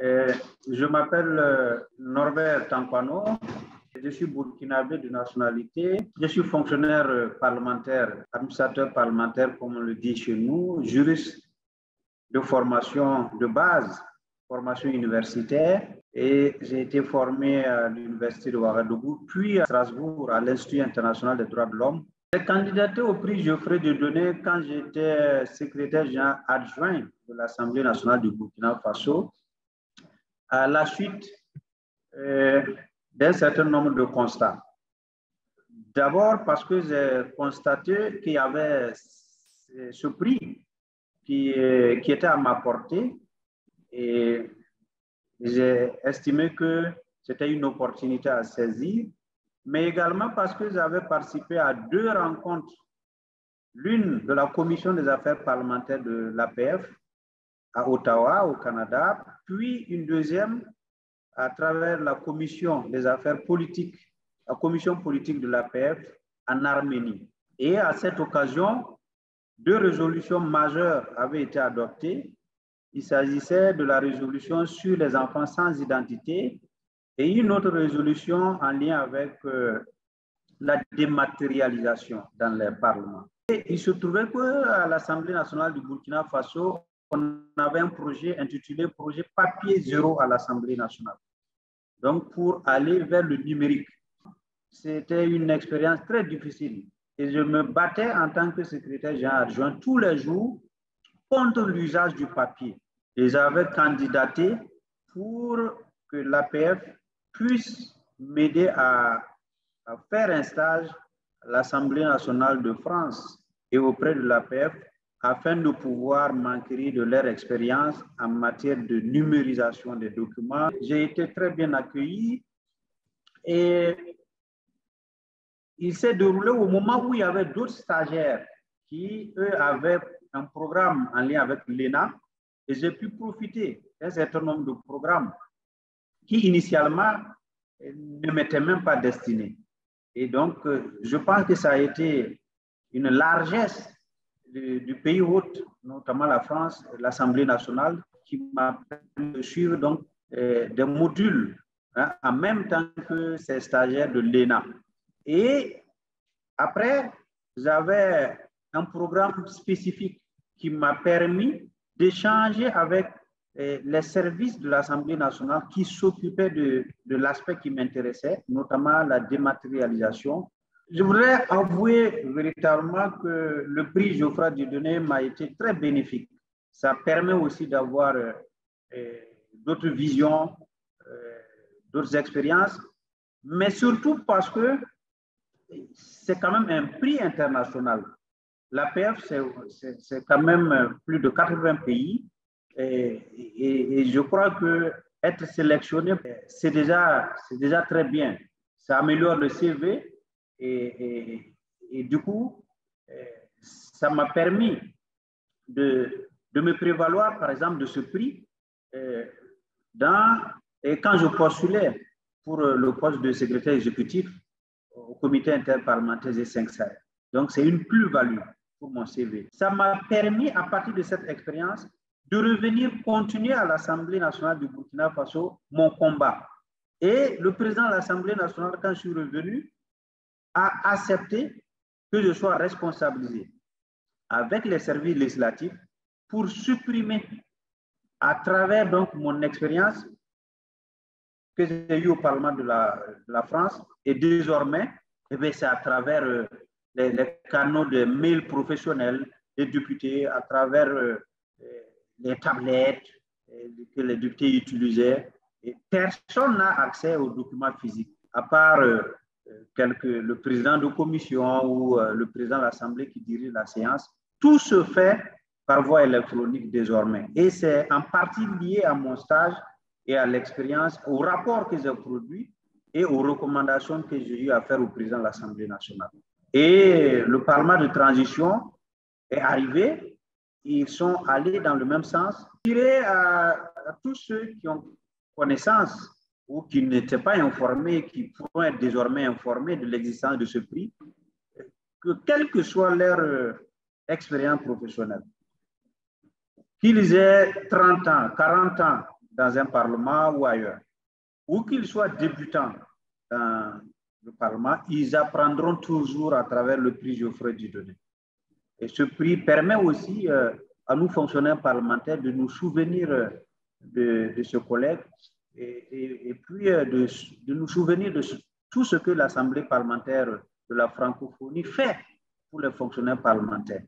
Je m'appelle Norbert Tankwano. Je suis burkinabé de nationalité. Je suis fonctionnaire parlementaire, administrateur parlementaire, comme on le dit chez nous, juriste de formation de base, formation universitaire. Et j'ai été formé à l'université de Ouagadougou, puis à Strasbourg, à l'Institut international des droits de l'homme. J'ai candidaté au prix Geoffroy Dieudonné quand j'étais secrétaire général adjoint de l'Assemblée nationale du Burkina Faso, à la suite d'un certain nombre de constats. D'abord parce que j'ai constaté qu'il y avait ce prix qui était à ma portée et j'ai estimé que c'était une opportunité à saisir, mais également parce que j'avais participé à 2 rencontres, l'une de la Commission des affaires parlementaires de l'APF à Ottawa, au Canada, puis une deuxième à travers la Commission des affaires politiques, la Commission politique de l'APF en Arménie. Et à cette occasion, 2 résolutions majeures avaient été adoptées. Il s'agissait de la résolution sur les enfants sans identité et une autre résolution en lien avec la dématérialisation dans les parlements. Et il se trouvait qu'à l'Assemblée nationale du Burkina Faso, on avait un projet intitulé « Projet papier zéro à l'Assemblée nationale ». Donc, pour aller vers le numérique. C'était une expérience très difficile. Et je me battais en tant que secrétaire général adjoint tous les jours contre l'usage du papier. Et j'avais candidaté pour que l'APF puisse m'aider à faire un stage à l'Assemblée nationale de France et auprès de l'APF afin de pouvoir m'enquérir de leur expérience en matière de numérisation des documents. J'ai été très bien accueilli et il s'est déroulé au moment où il y avait d'autres stagiaires qui, eux, avaient un programme en lien avec l'ENA et j'ai pu profiter d'un certain nombre de programmes qui, initialement, ne m'étaient même pas destinés. Et donc, je pense que ça a été une largesse du pays hôte, notamment la France, l'Assemblée nationale, qui m'a permis de suivre donc, des modules en même temps que ces stagiaires de l'ENA. Et après, j'avais un programme spécifique qui m'a permis d'échanger avec les services de l'Assemblée nationale qui s'occupaient de l'aspect qui m'intéressait, notamment la dématérialisation. Je voudrais avouer véritablement que le prix Geoffroy Dieudonné m'a été très bénéfique. Ça permet aussi d'avoir d'autres visions, d'autres expériences, mais surtout parce que c'est quand même un prix international. L'APF, c'est quand même plus de 80 pays et je crois que être sélectionné, c'est déjà très bien. Ça améliore le CV et du coup, ça m'a permis de me prévaloir, par exemple, de ce prix quand je postulais pour le poste de secrétaire exécutif au comité interparlementaire G5 Sahel. Donc, c'est une plus-value pour mon CV. Ça m'a permis, à partir de cette expérience, de revenir continuer à l'Assemblée nationale du Burkina Faso mon combat. Et le président de l'Assemblée nationale, quand je suis revenu, a accepté que je sois responsabilisé avec les services législatifs pour supprimer, à travers donc mon expérience que j'ai eue au Parlement de la France, et désormais, c'est à travers les canaux de mails professionnels des députés, à travers les tablettes que les députés utilisaient. Et personne n'a accès aux documents physiques, à part le président de commission ou le président de l'Assemblée qui dirige la séance. Tout se fait par voie électronique désormais. Et c'est en partie lié à mon stage et à l'expérience, au rapport que j'ai produit et aux recommandations que j'ai eu à faire au président de l'Assemblée nationale. Et le Parlement de transition est arrivé, ils sont allés dans le même sens. Je dirais à tous ceux qui ont connaissance ou qui n'étaient pas informés, qui pourront être désormais informés de l'existence de ce prix, que quelle que soit leur expérience professionnelle, qu'ils aient 30 ans, 40 ans, dans un parlement ou ailleurs, ou qu'ils soient débutants dans le parlement, ils apprendront toujours à travers le prix Geoffroy Dieudonné. Et ce prix permet aussi à nous, fonctionnaires parlementaires, de nous souvenir de ce collègue et puis de nous souvenir de tout ce que l'Assemblée parlementaire de la francophonie fait pour les fonctionnaires parlementaires.